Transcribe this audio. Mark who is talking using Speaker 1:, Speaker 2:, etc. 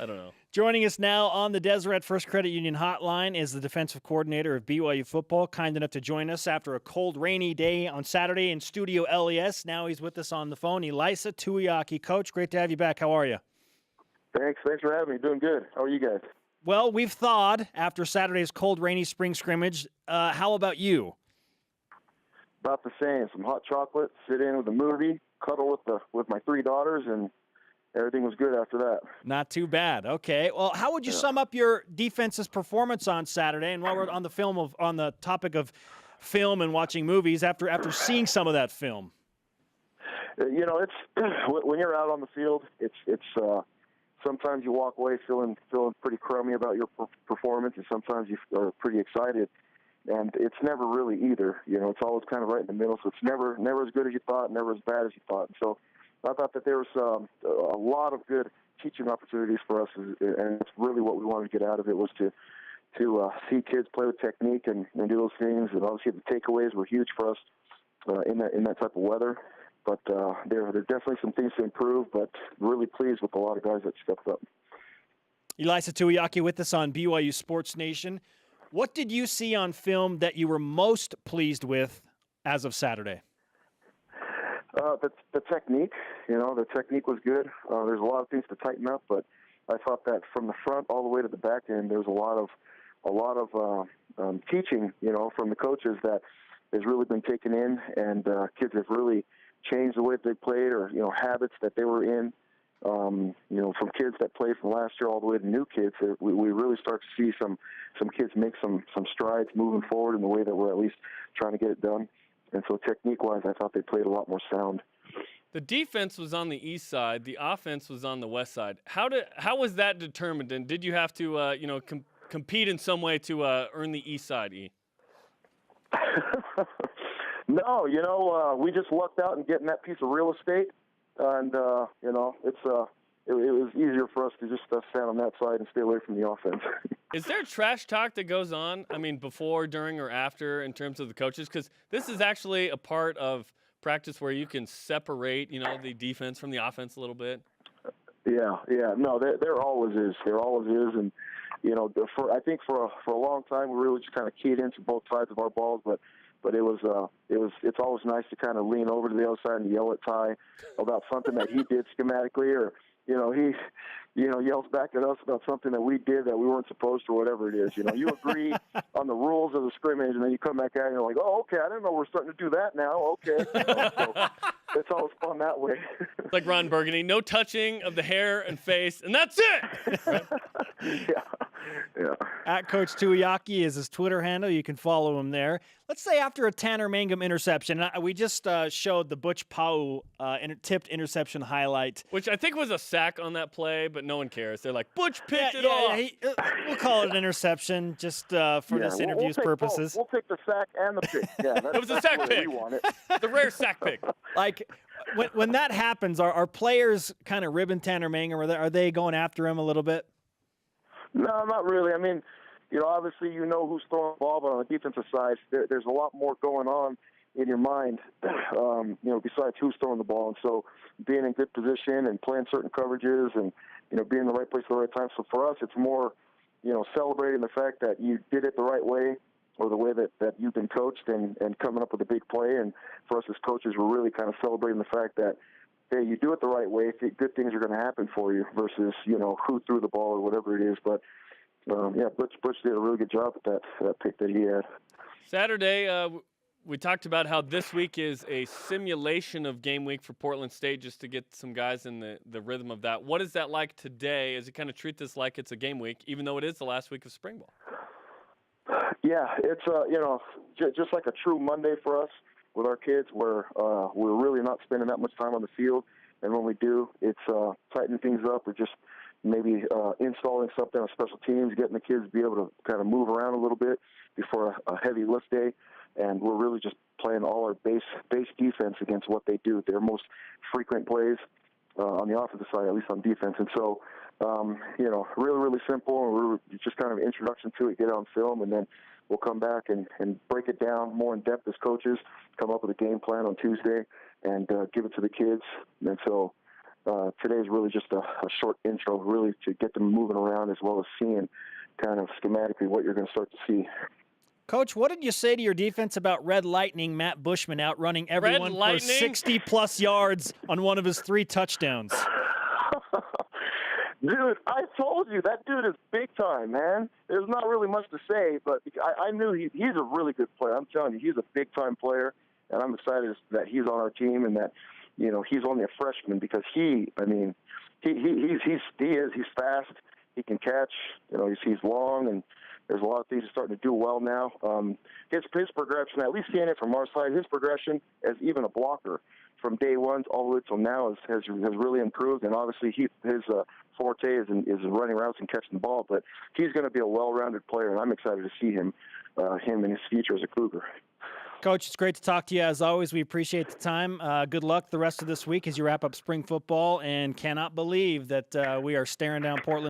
Speaker 1: I don't know.
Speaker 2: Joining us now on the Deseret First Credit Union hotline is the defensive coordinator of BYU football, kind enough to join us after a cold, rainy day on Saturday in Studio LES. Now he's with us on the phone. Ilaisa Tuiaki. Coach, great to have you back. How are you?
Speaker 3: Thanks for having me. Doing good. How are you guys?
Speaker 2: Well, we've thawed after Saturday's cold, rainy spring scrimmage. How about you?
Speaker 3: About the same. Some hot chocolate, sit in with a movie, cuddle with my 3 daughters, and everything was good after that.
Speaker 2: Not too bad. Okay. Well, how would you sum up your defense's performance on Saturday? And while we're on the topic of film and watching movies, after seeing some of that film,
Speaker 3: It's when you're out on the field, it's sometimes you walk away feeling pretty crummy about your performance, and sometimes you are pretty excited. And it's never really either. It's always kind of right in the middle. So it's never as good as you thought, never as bad as you thought. So I thought that there was a lot of good teaching opportunities for us, and it's really what we wanted to get out of it was to see kids play with technique and do those things. And obviously the takeaways were huge for us in that type of weather. But there are definitely some things to improve, but really pleased with a lot of guys that stepped up.
Speaker 2: Ilaisa Tuiaki with us on BYU Sports Nation. What did you see on film that you were most pleased with as of Saturday?
Speaker 3: The technique. The technique was good. There's a lot of things to tighten up, but I thought that from the front all the way to the back end, there's a lot of teaching, from the coaches that has really been taken in, and kids have really changed the way that they played, or habits that they were in. From kids that played from last year all the way to new kids, we really start to see some kids make some strides moving forward in the way that we're at least trying to get it done. And so technique-wise, I thought they played a lot more sound.
Speaker 1: The defense was on the east side. The offense was on the west side. How was that determined? And did you have to compete in some way to earn the east side, E?
Speaker 3: No, we just lucked out in getting that piece of real estate. And, it was easier for us to just stand on that side and stay away from the offense.
Speaker 1: Is there trash talk that goes on, before, during, or after in terms of the coaches? Because this is actually a part of practice where you can separate, the defense from the offense a little bit.
Speaker 3: Yeah. No, there always is. There always is. And, I think for a long time, we really just kind of keyed into both sides of our balls, but it's always nice to kind of lean over to the other side and yell at Ty about something that he did schematically, or he yells back at us about something that we did that we weren't supposed to, or whatever it is. You agree on the rules of the scrimmage, and then you come back out and you're like, oh, okay, I didn't know we're starting to do that now. Okay. So it's always fun that way.
Speaker 1: It's like Ron Burgundy, no touching of the hair and face, and that's it.
Speaker 3: Yeah.
Speaker 2: At Coach Tuiaki is his Twitter handle. You can follow him there. Let's say after a Tanner Mangum interception, we just showed the Butch Pau tipped interception highlight.
Speaker 1: Which I think was a sack on that play, but no one cares. They're like, Butch picked it off.
Speaker 2: We'll call it an interception just for this interview's purposes.
Speaker 3: We'll take the sack and the pick. Yeah,
Speaker 1: it was a sack pick.
Speaker 3: We want it.
Speaker 1: The rare sack pick.
Speaker 2: Like, when that happens, are players kind of ribbing Tanner Mangum, or are they going after him a little bit?
Speaker 3: No, not really. Obviously who's throwing the ball, but on the defensive side, there's a lot more going on in your mind, besides who's throwing the ball. And so being in good position and playing certain coverages and, being in the right place at the right time. So for us, it's more, celebrating the fact that you did it the right way, or the way that you've been coached, and coming up with a big play. And for us as coaches, we're really kind of celebrating the fact that, hey, you do it the right way, good things are going to happen for you, versus, who threw the ball or whatever it is. But, Butch did a really good job with that pick that he had.
Speaker 1: Saturday, we talked about how this week is a simulation of game week for Portland State, just to get some guys in the rhythm of that. What is that like today, as you kind of treat this like it's a game week, even though it is the last week of spring ball?
Speaker 3: Yeah, it's, just like a true Monday for us with our kids, where we're really not spending that much time on the field. And when we do, it's tightening things up, or just maybe installing something on special teams, getting the kids to be able to kind of move around a little bit before a heavy lift day. And we're really just playing all our base defense against what they do, their most frequent plays on the offensive side, at least on defense. And so, really, really simple. And we're just kind of an introduction to it, get it on film, and then we'll come back and break it down more in depth as coaches, come up with a game plan on Tuesday, and give it to the kids. And so today's really just a short intro, really to get them moving around, as well as seeing kind of schematically what you're going to start to see.
Speaker 2: Coach, what did you say to your defense about Red Lightning Matt Bushman outrunning everyone for 60-plus yards on one of his 3 touchdowns?
Speaker 3: Dude, I told you, that dude is big time, man. There's not really much to say, but I knew he's a really good player. I'm telling you, he's a big-time player, and I'm excited that he's on our team and that, you know, he's only a freshman because he's fast. He can catch. You know, he's long, and there's a lot of things he's starting to do well now. His progression, at least seeing it from our side, his progression as even a blocker from day one all the way till now has really improved. And obviously his forte is running routes and catching the ball. But he's going to be a well-rounded player, and I'm excited to see him in his future as a Cougar.
Speaker 2: Coach, it's great to talk to you. As always, we appreciate the time. Good luck the rest of this week as you wrap up spring football, and cannot believe that we are staring down Portland.